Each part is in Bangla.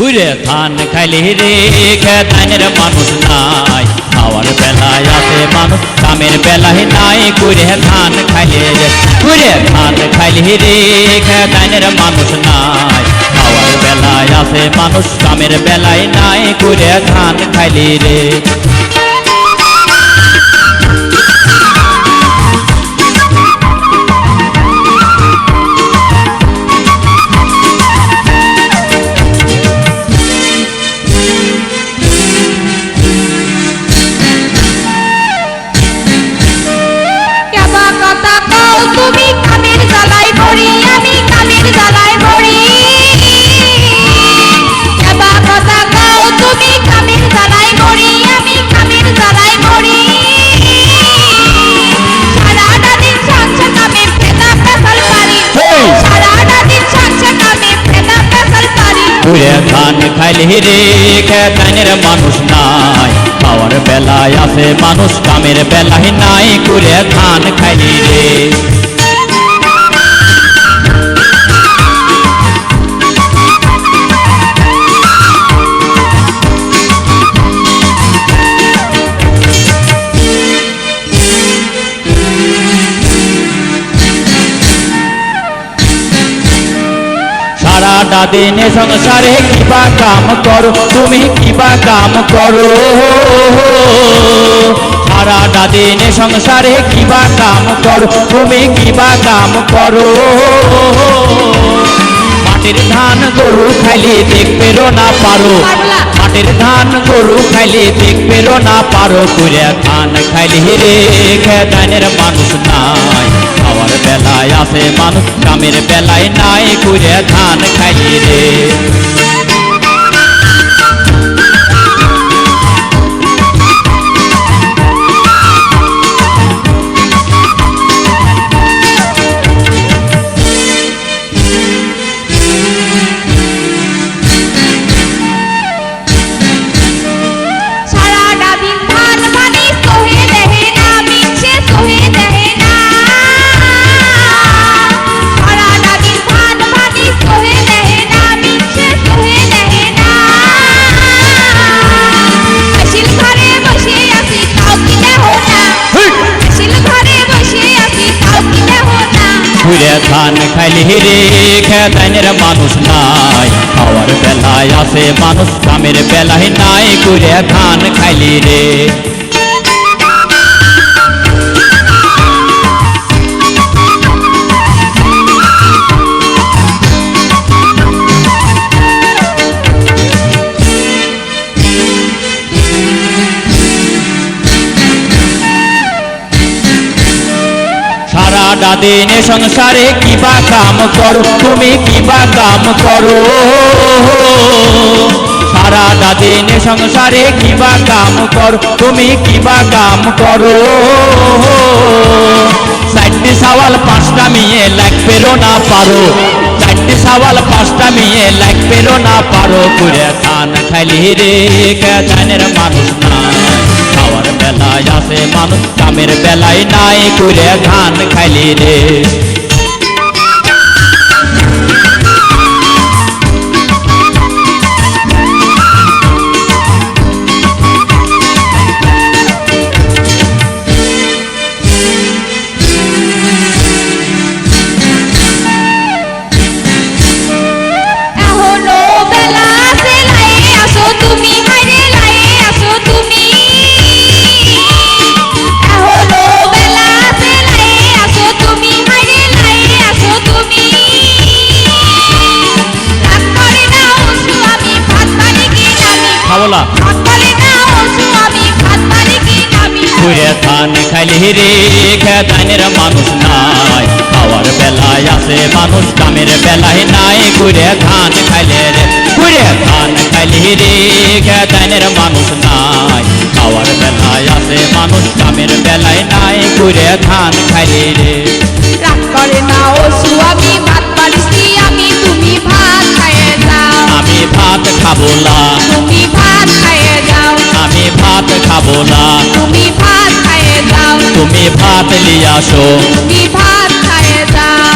ঘুরে ধান খাইলি রে খেতানের মানুষ নাই, খাওয়ার বেলায় আছে মানুষ কামের বেলায় নাই। ঘুরে ধান খাইলি রে, ঘুরে ধান খাইলি রে খেতানের মানুষ নাই, খাওয়ার বেলায় আছে মানুষ কামের বেলায় নাই। ঘুরে ধান খাইলি রে। তুমি কামের জ্বালায় পড়ি, আমি কামের জ্বালায় পড়ি। এবা কথা কও তুমি কামের জ্বালায় পড়ি, আমি কামের জ্বালায় পড়ি। সারাটা দিন সংসার কামে ফেনা পেছাল পারি, সারাটা দিন সংসার কামে ফেনা পেছাল পারি। ঘুরে ধান খাইলি রে খেতানের মানুষ নাই, খাওয়ার বেলায় আছে মানুষ কামের বেলায় নাই। ঘুরে ধান খাইলি রে। সারাটা দিনে সংসারে কিবা কাম করো, তুমি কিবা কাম করো। সারাটা দিনে সংসারে কিবা কাম করো, তুমি কিবা কাম করো। মাটির ধান গরু খাইলে দেখবেরো না পারো, মাটির ধান গরু খাইলে দেখবেরো না পারো। ঘুরে ধান খাইলি রে খেতানের মানুষ নাই, খাওয়ার বেলায় আছে মানুষ কামের বেলায় নাই। ঘুরে ধান খাইলি রে। ঘুরে ধান খাইলি রে খেতানের মানুষ নাই, খাওয়ার বেলায় আছে মানুষ কামের বেলায় নাই। ঘুরে ধান খাইলি রে। সারাটা দিনে সংসারে কিবা কাম করো, তুমি কিবা কাম করো। সারাটা দিনে সংসারে কিবা কাম করো, তুমি কিবা কাম করো। চারটি সওয়াল পাঁচটা মেয়ে লাগবেরও না পারো, চারটি সওয়াল পাঁচটা মেয়ে লাগবেরও না পারো। ঘুরে ধান খাইলি রে খেতানের মানুষ নাই, খাওয়ার বেলায় আছে মানুষ কামের বেলায় নাই। ঘুরে ধান খাইলি রে। ঘুরে ধান খাইলি রে খেতানের মানুষ নাই, খাওয়ার বেলায় আছে মানুষ কামের বেলায় নাই। ঘুরে ধান খাইলে রে, ঘুরে ধান খাইলি রে খেতানের মানুষ নাই, খাওয়ার বেলায় আছে মানুষ কামের বেলায় নাই। ঘুরে ধান খাইলি রে। রাগ করে না ও সুয়ামি, ভাত পারিসি আমি, তুমি ভাত খাইয়ে যাও। আমি ভাত খাবো না, তুমি ভাত খাইয়ে যাও। আমি ভাত খাবো না, তুমি ভাত খাইয়ে যাও। তুমি ভাত লিয়ে আসো, তুমি ভাত খাইয়ে যাও।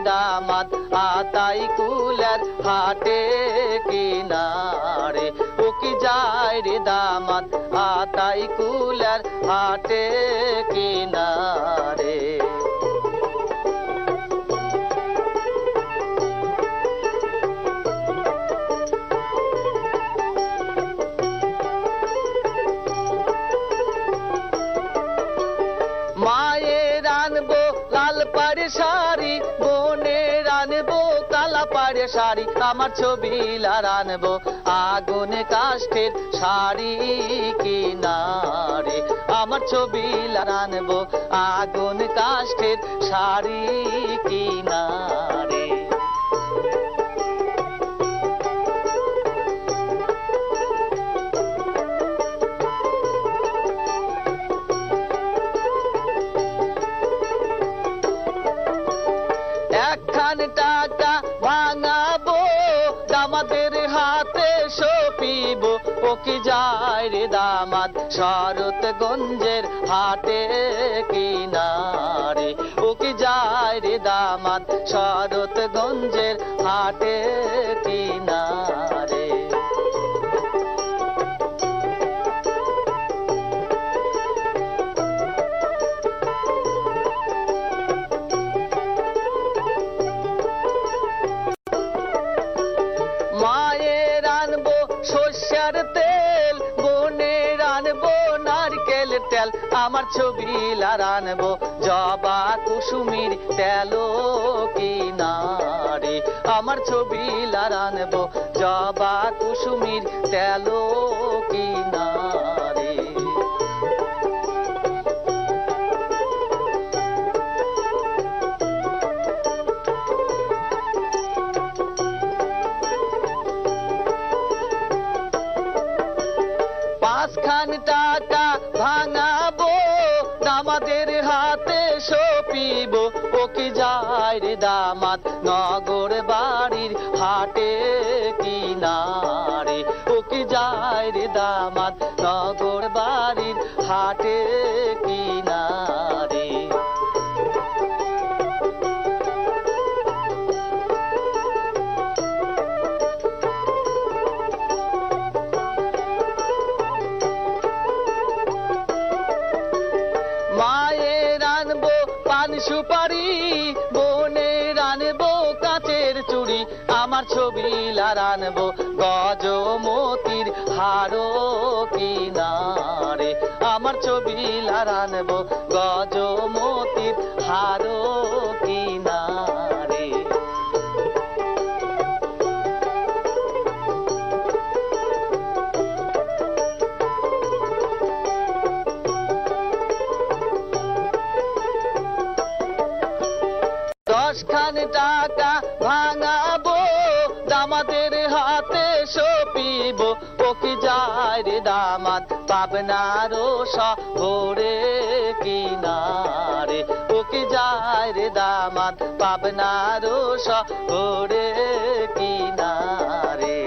দামাত আতাই কুলার হাটে কিনারে ও কি যায় রে দামাত আতাই কুলার হাটে কিনারে মায়ের আনবো লাল পাড়ে শাড়ি বোনের আনবো কালা পাড়ে শাড়ি আমার ছবি লার আনবো আগুন কাষ্ঠের শাড়ি কিনারে আমার ছবি লার আনবো আগুন কাষ্ঠের শাড়ি কিনারে একখান টাকা ভাঙাবো দামাদের হাতে সপিব ও কি যায় রে দামাদ শরৎগঞ্জের হাটে কিনারে ও কি যায় রে দামাদ শরৎগঞ্জের হাটে কিনারে মায়ের আনবো সর্ষের তেল বোনের আনবো নারকেল তেল আমার ছবি লার আনবো জবা কুসুমির তেল কিনারে আমার ছবি লার আনবো জবা কুসুমির তেল কিনারে পাঁচখান টাকা ভাঙাবো দামাদের হাতে সপিব ও কি যায় রে দামাদ নগর বাড়ির হাটে কিনারে ও কি যায় রে দামাদ নগর বাড়ির হাটে কিনারে মায়ের আনবো পান সুপারি বোনের আনবো কাঁচের চুড়ি আমার ছবি লার আনবো গজমতির হারো কিনারে আমার ছবি লার আনবো গজমতির হারো কিনারে দশখান টাকা ভাঙাবো দামাদের হাতে সপিব ও কি যায় রে দামাদ পাবনার শহরে কিনারে ও কি যায় রে দামাদ পাবনার শহরে কিনারে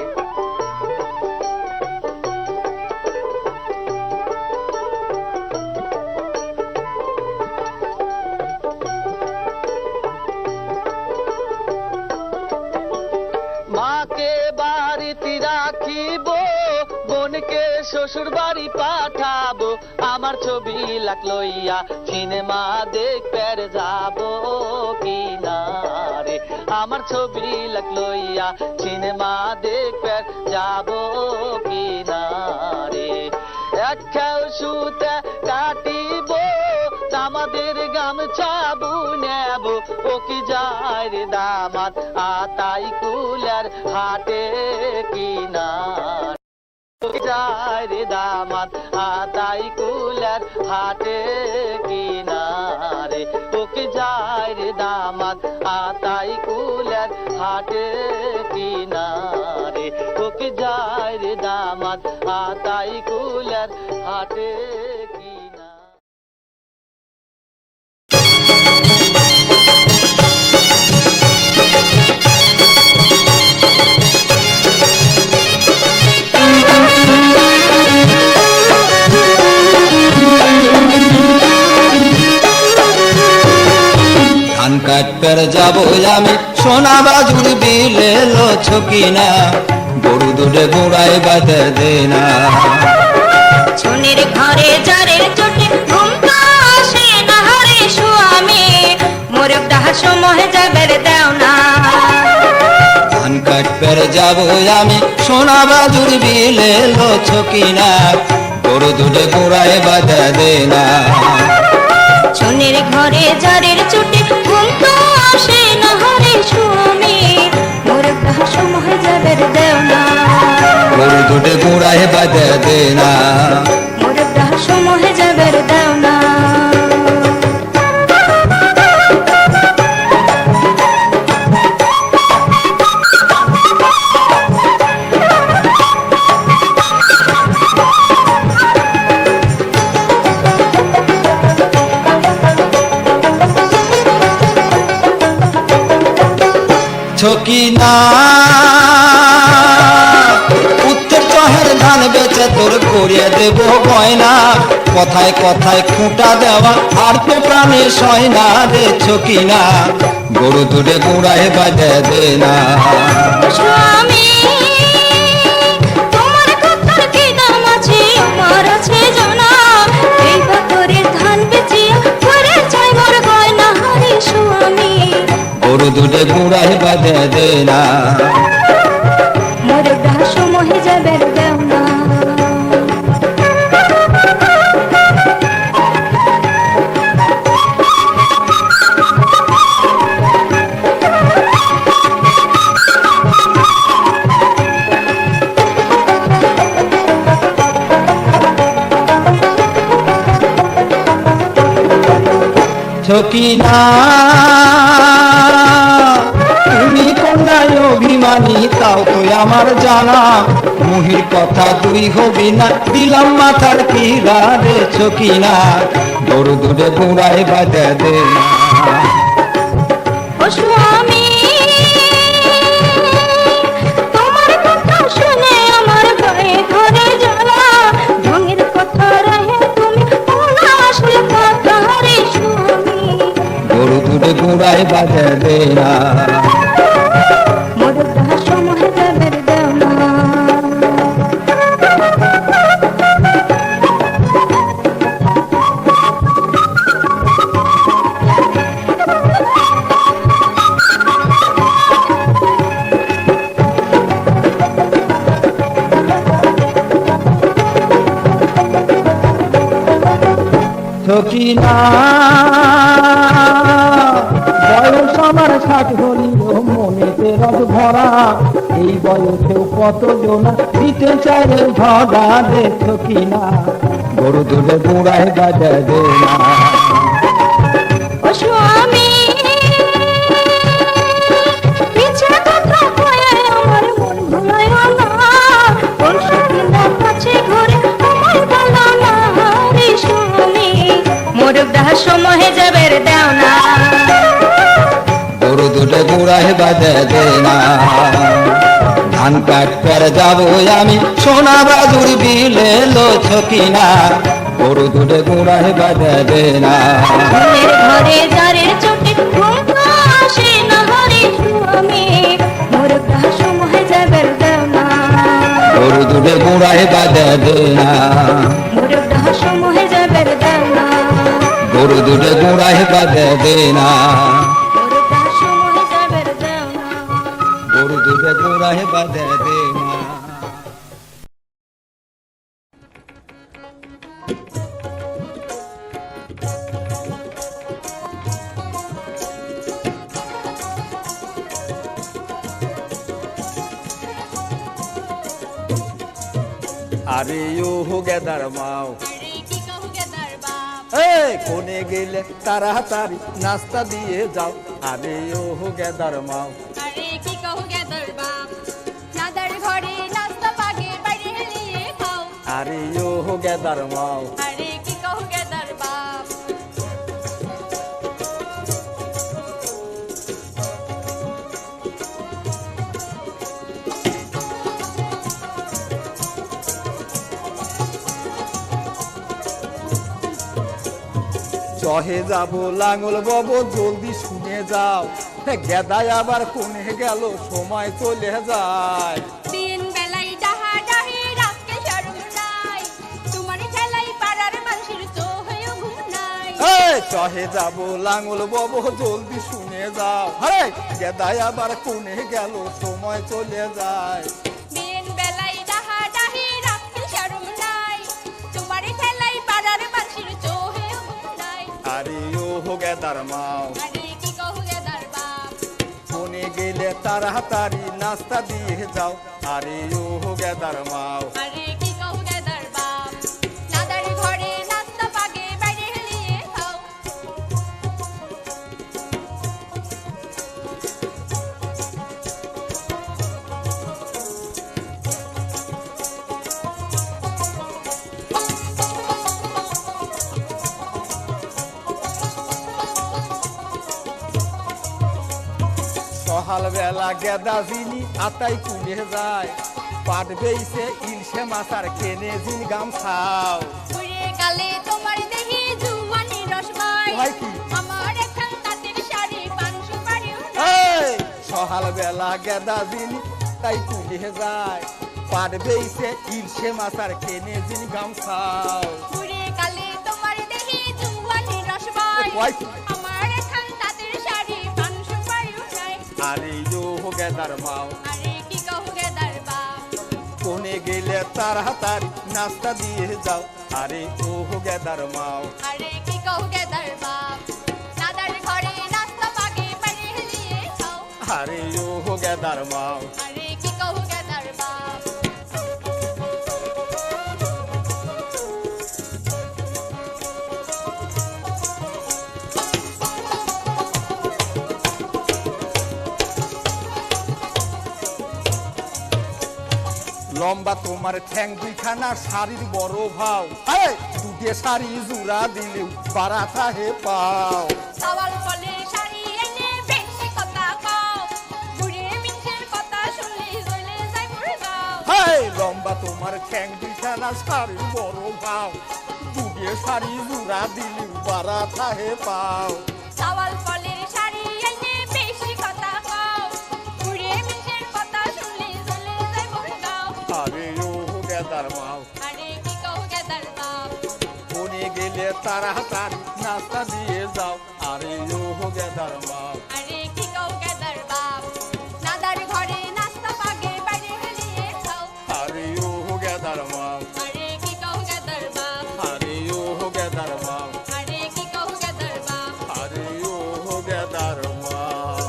মাকে বাড়িতে রাখিব বোনকে শ্বশুর বাড়ি পাঠাবো আমার ছবি লাখ লইয়া সিনেমা দেখতে যাব কিনারে আমার ছবি লাখ লইয়া সিনেমা দেখতে যাব কিনারে এক খেউ সুতে কাটিব দামাদের গামছা বুনেব ও কি যায় রে দামাদ আতাই কুলার হাটে কিনারে ও কি যায় রে দামাদ আতাই কুলার হাটে কিনারে ও কি যায় রে দামাদ আতাই কুলার হাটে কিনারে ও কি যায় রে দামাদ আতাই কুলার হাটে কিনারে ধান কাটবার যাব আমি সোনা বাজুর বিলে লো ছকিনা গরু দুধে গোড়ায় বাঁধে দে না ছুনির ঘরে জারের চোটে ঘুম তো আসে না হরে স্বামী মোর ডাহা সময় যাবে দেও না ধান কাটপের যাব আমি সোনা বাজুর বিলে লো ছকিনা গরু দুধে গোড়ায় বাঁধে দে না ছুনির ঘরে জারের চোটে ঘুম তো আসে না হরে স্বামী মোর ডাহা সময় যাবে দেও না গরু দুধে গোড়ায় বাঁধে দে না মোর ডাহা সময় যাবে দেও না ছকিনা উত্তর চহের ধান বেচে তোর করিয়ে দেব গয়না কথায় কথায় খুঁটা দেওয়া আর তো প্রাণে সয় না রে ছকিনা গরু দুধে গোড়ায় বাঁধে দে না স্বামী তোমার কথার কি দাম আছে আমার আছে জানা এই বছরের ধান বেচিয়া করে চাই মোর গয়না হরে স্বামী গরু দুধে গোড়ায় বাঁধে দে না মোর ডাহা সময় যাবে দেও না ছকিনা তুমি কন্যায় অভিমানী তাও তো আমার জানা মুহির কথা তুই হবি না দিলাম মাথার কিরা রে ছকিনা গরু দুধে গোড়ায় বাঁধে দে না ও স্বামী তোমার কথা শুনে আমার গায়ে ধরে জ্বালা ঢঙের কথা রাহে তুমি কোনা আসল কথা হরে স্বামী গরু দুধে গোড়ায় বাঁধে দে না মোর ডাহা সময় যাবে দেও না ছকিনা বয়স আমার 60 হলিও মনেতে রস ভরা এই বয়সেও কত জনা দিতে চাই রে ঝগড়া রে ছকিনা গরু দুধে গোড়ায় বাঁধে দে না ও স্বামী পিছে কথা কয়ে আমার মন ভুলায় না কোন সখিনা কাছে ঘরে আমার বলো না রে স্বামী মোর ডাহা সময় যাবে দেও না গরু দুধে গোড়ায় বাঁধে দে না ধান কাটপের যাব আমি সোনা বাজুর বিলে লো ছকিনা গরু দুধে গোড়ায় বাঁধে দে না ঘরের ঘরে জারের চোটে ঘুম তো আসে না হরে স্বামী মোর ডাহা সময় যাবে দেও না গরু দুধে গোড়ায় বাঁধে দে না মোর ডাহা সময় যাবে দেও না গরু দুধে গোড়ায় বাঁধে দে না মোর ডাহা সময় যাবে দেও না গরু দুধে গোড়ায় বাঁধে দে না আরে ও হো গেদার মাও আরে কি কহু গেদার বাপ এই কোনে গেলে তাড়াতাড়ি নাস্তা দিয়ে যাও আরে ও হো গেদার মাও আরে কি কহু গেদার বাপ নাদার ঘরে নাস্তা পাগে বাইরে হেলিয়ে খাও আরে ও হো গেদার মাও আরে কি কহু গেদার বাপ চহে যাব লাঙ্গল বব জলদি শুনে যাও গেদায় আবার কোনে গেল সময় চলে যায় দিন বেলায় ডাহা ডাহি রাখতে শরম নাই তোমার ঠেলাই পাড়ার মানুষের চোহেও ঘুম নাই এই চহে যাব লাঙ্গল বব জলদি শুনে যাও আরে গেদায় আবার কোনে গেল সময় চলে যায় দিন বেলায় ডাহা ডাহি রাখতে শরম নাই তোমার ঠেলাই পাড়ার মানুষের চোহেও ঘুম নাই আরে ও গেদার মাও আরে কি কহু গেদার বাপ কোনে গেলে তাড়াতাড়ি নাস্তা দিয়ে যাও আরে ও গেদার মাও আরে কি কহু গেদার বাপ নাদার ঘরে নাস্তা পাগে বাইরে হেলিয়ে খাও সকাল বেলা গেদা জিনি আতাই কুলে যায় পাট বেইছে ইলশে মাছার কেনে জিন গাম খাও ঘুরে কালে তোমার দেহি জুয়ানি রসমাই হয় কি আমার এখন তাঁতের শাড়ি পান সুপারিও এই সকাল বেলা গেদা জিনি তাই কুলে যায় পাট বেইছে ইলশে মাছার কেনে জিন গাম খাও ঘুরে কালে তোমার দেহি জুয়ানি রসমাই হয় কি আমার এখন তাঁতের শাড়ি পান সুপারিও নাই আরে ও গেদার মাও আরে কি কহু গেদার বাপ কোনে গেলে তাড়াতাড়ি নাস্তা দিয়ে যাও আরে ও গেদার মাও আরে কি কহু গেদার বাপ নাদার ঘরে নাস্তা পাগে বাইরে হেলিয়ে খাও আরে ও গেদার মাও আরে কি কহু গেদার বাপ লম্বা তোমার ঠ্যাং দুইখানা শাড়ির বড় ভাও এই দুটে শাড়ি জুড়া দিলেও বারাথা হে পাও সওয়াল ফলে শাড়ি এনে বেশি কথা কও ঘুরে মিঠের কথা শুনলে জ্বলে যায় মুরগাও এই লম্বা তোমার ঠ্যাং দুইখানা শাড়ির বড় ভাও দুটে শাড়ি জুড়া দিলেও বারাথা হে পাও সওয়াল ফলে শাড়ি এনে বেশি কথা কও ঘুরে মিঠের কথা শুনলে জ্বলে যায় মুরগাও আরে ও গেদার মাও আরে কি কহু গেদার বাপ কোনে গেলে তাড়াতাড়ি নাস্তা দিয়ে যাও আরে ও গেদার মাও আরে কি কহু গেদার বাপ নাদার ঘরে নাস্তা পাগে বাইরে হেলিয়ে খাও আরে ও গেদার মাও আরে কি কহু গেদার বাপ আরে ও গেদার মাও আরে কি কহু গেদার বাপ আরে ও গেদার মাও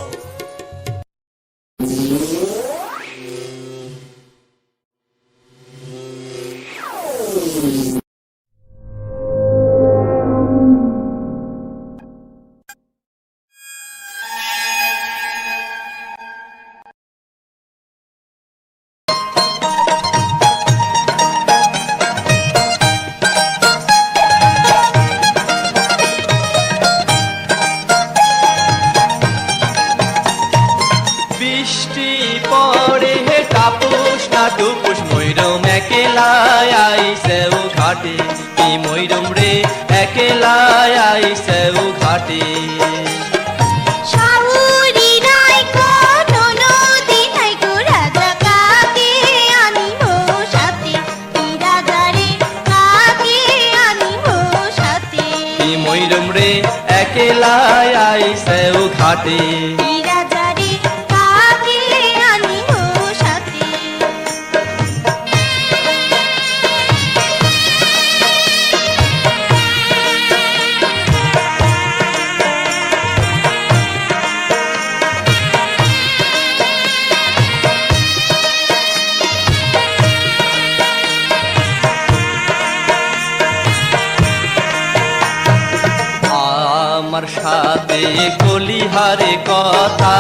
বৃষ্টি পড়ে হে টাপুস না টুপুস ময়ূরম একেলায় আইসেও ঘাটে কি ময়ূরম রে একেলায় আইসেও ঘাটে শাহুরি রাইকো ননদি নাইকো রাজা কাকে আনিবো সাথে রাজারে কাকে আনিবো সাথে কি ময়ূরম রে একেলায় আইসেও ঘাটে রাজারে কাকে আনিবো সাথে আমার সাথে কলিহারে কথা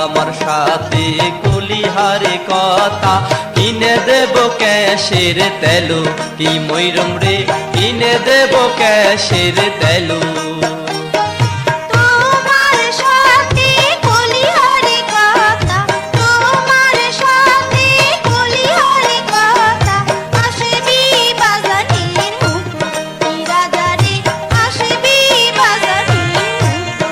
আমার সাথে কলিহারে কথা কিনে দেব ক্যাশের তেলো কি ময়ূরম রে কিনে দেব ক্যাশের তেলো তোমার সাথে কলিহারে কথা তোমার সাথে কলিহারে কথা আসবি বাজারের মুখো রাজারে আসবি বাজারের মুখো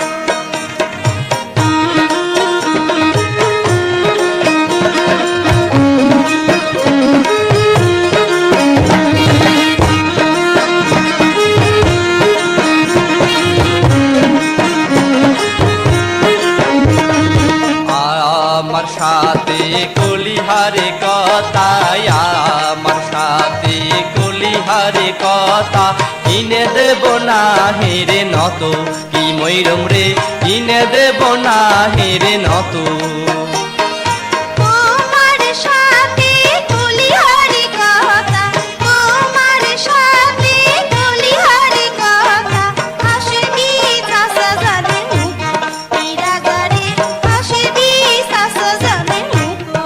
আমার সাথে কলিহারে কথা, আমার সাথে কলিহারে কথা, কিনে দেব না হেরে নত, কি ময়ূরম রে কিনে দেব না হেরে নত। তোমার সাথে কলিহারি কথা, তোমার সাথে কলিহারি কথা, আসবি চাষা জানে মুখো, নিরাগারে আসবি চাষা জানে মুখো।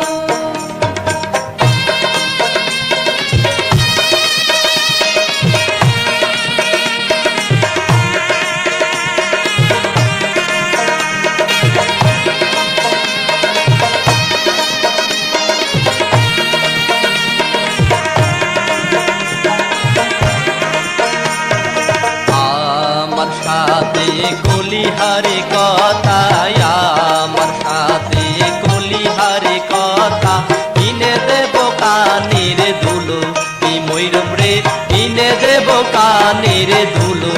আমার সাথে কলিহারে কথা, আমার সাথে কলিহারে কথা, কিনে দেব কানের দুলো, কি ময়ূরম রে কিনে দেব কানের দুলো।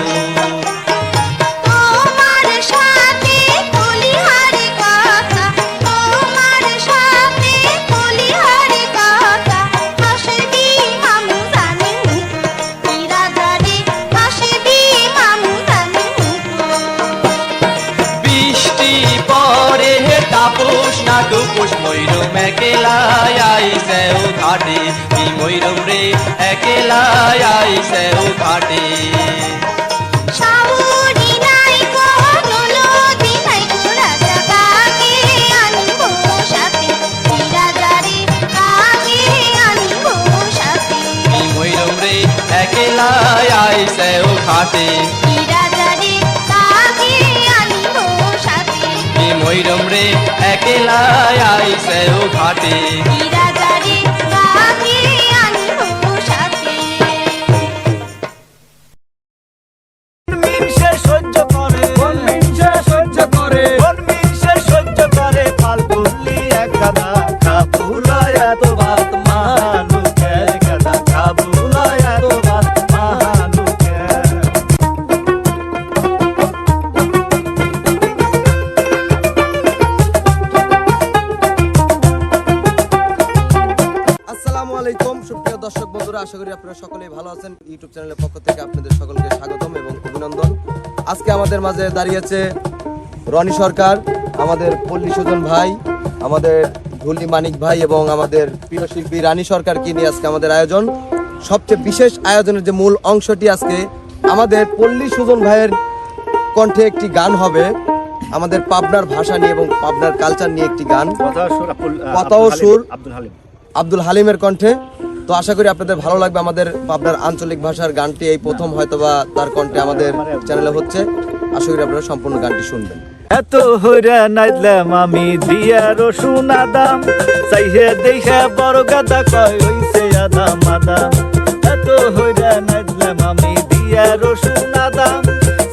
তোমার সাথে কলিহারি কথা, তোমার সাথে কলিহারি কথা, আসবি মামু জানে মুখো, নিরাগারে আসবি মামু জানে মুখো। বৃষ্টি পরে তাপস না টুপুস, ময়ূরম একলাই আইসে ও ঘাটে, কি ময়ূরম রে একলাই আইসে ও ঘাটে। শাওরি নাই কোনো নদী নাই গো রাজা, কাকে আনবো সাথে, নিরাগারে কাকে আনবো সাথে। কি ময়ূরম রে একলাই আইসে ও ঘাটে, নিরাগারে কাকে আনবো সাথে, কি ময়ূরম রে একলাই আইসে ও ঘাটে। নিরাগারে কাকে আনবো সাথে। মিনসে সহ্য করে, মিনসে সহ্য করে, মিনসে সহ্য করে, পাল তুললি এক গাদা, খাবুলায় এত ভাত মালুকের গাদা, খাবুলায় এত ভাত মালুকের। আসসালামু আলাইকুম সুপ্রিয় দর্শক বন্ধুরা, আশা করি আপনারা সকলেই ভালো আছেন। ইউটিউব চ্যানেলের পক্ষ থেকে আপনাদের সকলকে স্বাগতম এবং অভিনন্দন। আজকে আমাদের মাঝে দাঁড়িয়েছে রনি সরকার, আমাদের পল্লী সুজন ভাই, আমাদের ধুলি মানিক ভাই এবং আমাদের প্রিয় শিল্পী রানী সরকারকে নিয়ে আজকে আমাদের আয়োজন। সবচেয়ে বিশেষ আয়োজনের যে মূল অংশটি আজকে আমাদের পল্লী সুজন ভাইয়ের কণ্ঠে একটি গান হবে, আমাদের পাবনার ভাষা নিয়ে এবং পাবনার কালচার নিয়ে একটি গান, কথা ও সুর আব্দুল হালিমের কণ্ঠে। তো আশা করি আপনাদের ভালো লাগবে। আমাদের পাবনার আঞ্চলিক ভাষার গানটি এই প্রথম হয়তোবা তার কণ্ঠে আমাদের চ্যানেলে হচ্ছে। আশা করি আপনারা সম্পূর্ণ গানটি শুনবেন। এত হইরা নাইলাম আমি দিয়া রসুন আদাম, চাইহে দেখে বড় গাদা কয় হইছে আদাম আদাম। এত হইরা নাইলাম আমি দিয়া রসুন আদাম,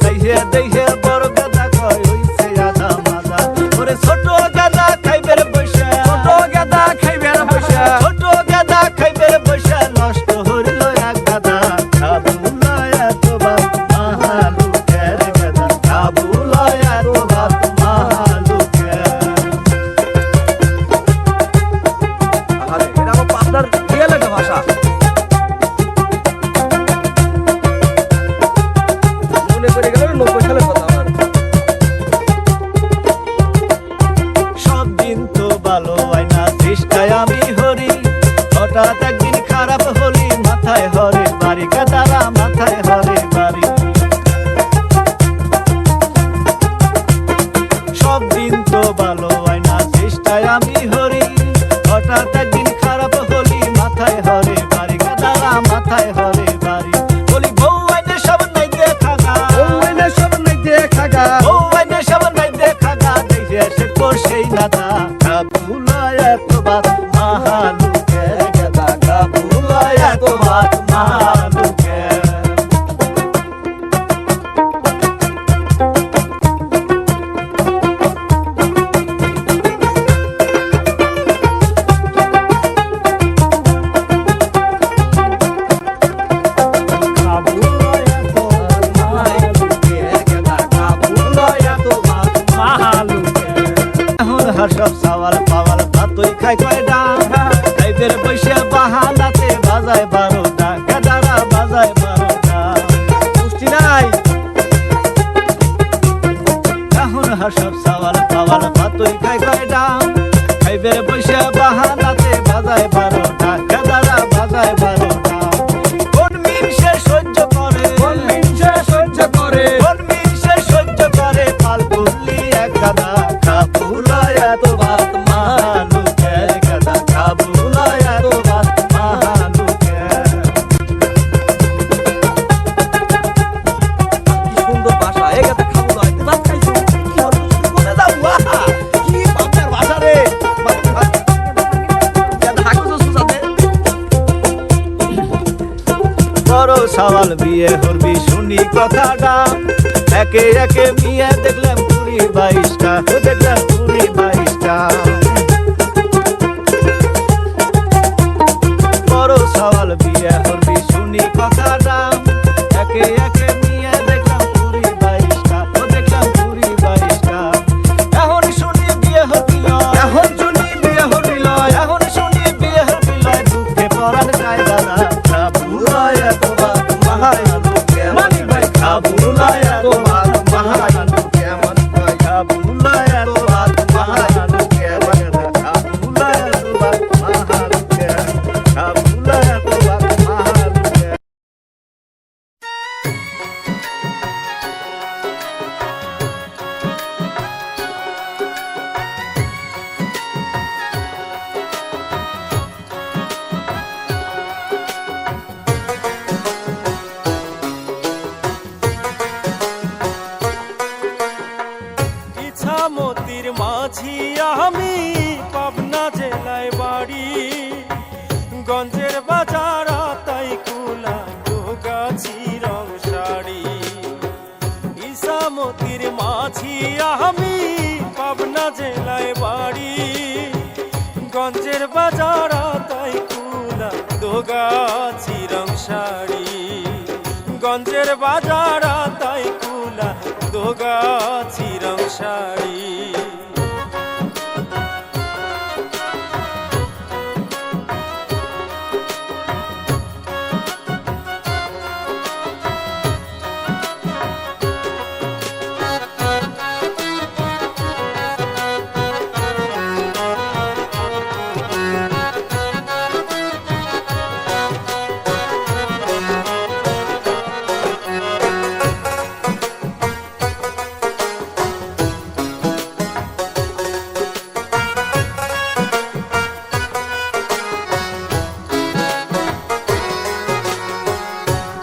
চাইহে দেখে বড় গাদা কয় হইছে আদাম আদাম। ওরে ছোট গাদা খাইবের বৈশা, ছোট গাদা খাইবের বৈশা, ছোট গাদা খাইবের বৈশা, নষ্ট হইল এক গাদা, খাবুলায় এত ভাত মালুকের গাদা, খাবুলায় এত ভাত মালুকের। এটা আমার পাবনার রিয়েল একটা ভাষা, মনে করে গেল 90 সালের কথা আমার। সব দিন তো ভালো হয় না, চেষ্টায় আমি হরি, হঠাৎ একদিন খারাপ হলি, মাথায় হরে বাড়ি গাদারা, মাথায় হরে বাড়ি। সব দিন তো ভালো হয় না, চেষ্টায় আমি হরি, হঠাৎ একদিন খারাপ হলি, মাথায় হরে বাড়ি গাদারা, মাথায় হরে বাড়ি। বলি বউ আইনে সব নাই দেখা গা, বউ আইনে সব নাই দেখা গা, বউ আইনে সব নাই দেখা গা, দেখে সে করছেই নাদা, কাবুলায় এত ভাত মালুকের গাদা, কাবুলায় এত ভাত মালুকের। এখন হার সব সাওয়াল পাওয়াল ভাতই খাই কয়ডা খাইবের বৈশা বাহানাতে বাজায় 12টা গেদারা বাজায় 12টা পুষ্টি নাই এখন হাসব সাওয়াল পাওয়াল ভাতই খাই কয়ডা খাইবের বৈশা বাহানাতে বাজায় 12টা গেদারা বাজায় 12টা কোন মিনসে সহ্য করে কোন মিনসে সহ্য করে কোন মিনসে সহ্য করে পাল তুললি এক গাদা কাবুলায় এত ভাত মালুকের গাদা কাবুলায় এত ভাত মালুকের কি সুন্দর ভাষা এই কথা খাবো না একটু ভাত খাইছো কি হলো কোনে যাও ওয়াহা কি বাপের ভাষা রে হাকুছো সুসাতে বড় সওয়াল বিয়ে হরবি শুনি কথাটা একে একে মিয়া দেখলাম 20-22টা দেখলাম 20-22টা বড় সওয়াল বিয়ে হরবি শুনি কথাটা একে একে মিয়া দেখলাম 20-22টা দেখলাম 20-22টা এখন শুনি বিয়ে হরবি এখন শুনি বিয়ে হইল এখন শুনি বিয়ে হরবি দুঃখে পরাণ যায় দাদা কাবুলায় এত ভাত মাহালুকে মানি ভাই কাবুলায় এত ভাত মাহালুকে মানি ভাই কাবুলায় এত ভাত মাহালুকে কাবুলায় এত ভাত মাহালুকে কাবুলায় এত ভাত মাহালুকে ইছামতির মাঝি আমি পাবনা জেলায় বাড়ি গঞ্জের বাজার তাই কুলা গাছি রং শাড়ি ইছামতির মাঝি আমি পাবনা জেলায় বাড়ি গঞ্জের বাজার তাই কুলা গাছি রং শাড়ি গঞ্জের বাজার তাই কুলা গাছি রং শাড়ি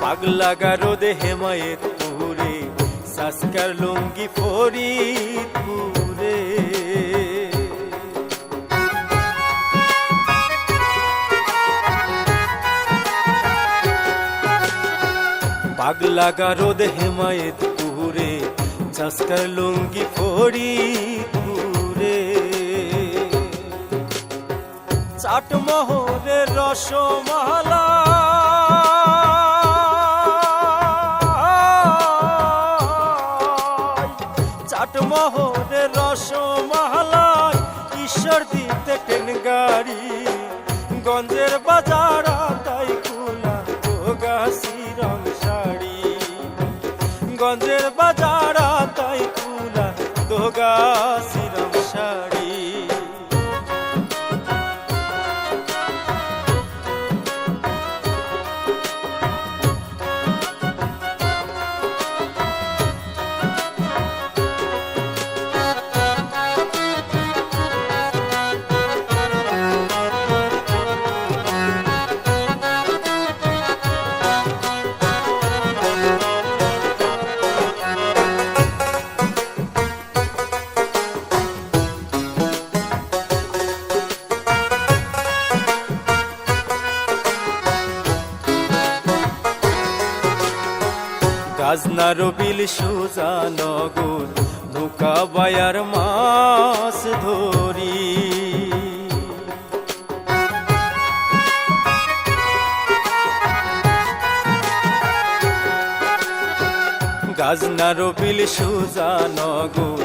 পাগলাগা রোদে হেমায়েত পুরে সাসকার লুঙ্গি ফরিদপুরে পাগলাগা রোদে হেমায়েত পুরে সাসকার লুঙ্গি ফরিদপুরে চাটমোহরের রসমালা চাটমোহরের রসমালাই ঈশ্বর দিতে ট্রেন গাড়ি গঞ্জের বাজার তাই কুলা গাছি রং শাড়ি গঞ্জের বাজার তাই কুলা গাছি রং শাড়ি গাজনার বিল সুজানগর নৌকা বায়ার মাছ ধরি গাজনার বিল সুজানগর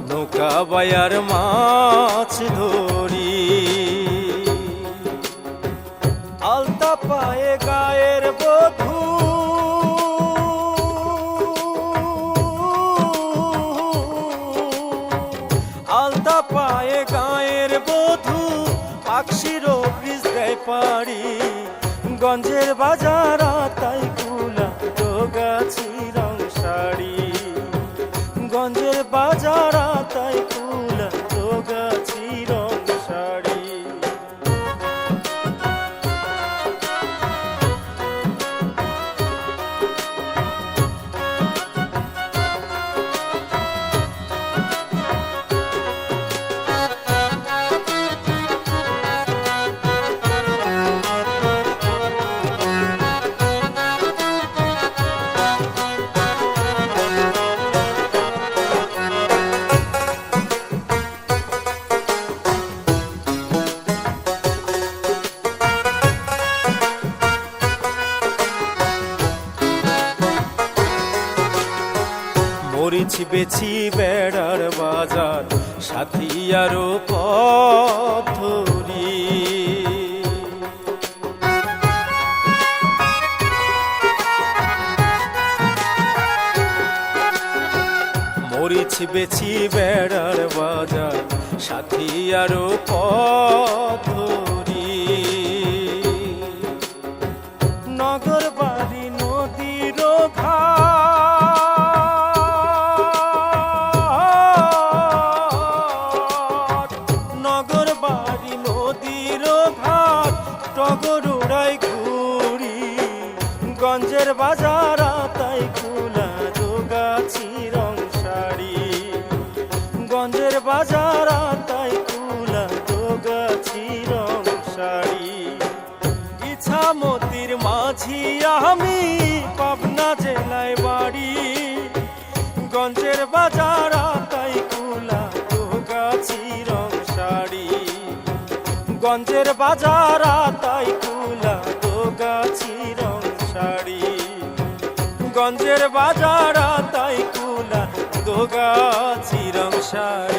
নৌকা বায়ার মাছ ধরি পাকশিরো ব্রিজ দেয় পারি গঞ্জের বাজার তাই কুলা গাছি রং শাড়ি গঞ্জের বাজার তাই কুলা গাছি রং শাড়ি মরিচ বেছি বেড়ার বাজার সাথী আরো পথরি মরিচ বেছি বেড়ার বাজার সাথী আরো পথরি নগর বাড়ি নদীর ঘাট নগর বাড়ি নদীর ঘাট টগর উড়াই ঘুরি গঞ্জের বাজার তাই কুলা গাছি রং শাড়ি গঞ্জের বাজার তাই কুলা গাছি রং শাড়ি ইছামতির মাঝি আমি পাবনা জেলায় বাড়ি গঞ্জের বাজার তাই কুলা গাছি রং শাড়ি গঞ্জের বাজার তাই কুলা গাছি রং শাড়ি গঞ্জের বাজার তাই কুলা গাছি রং শাড়ি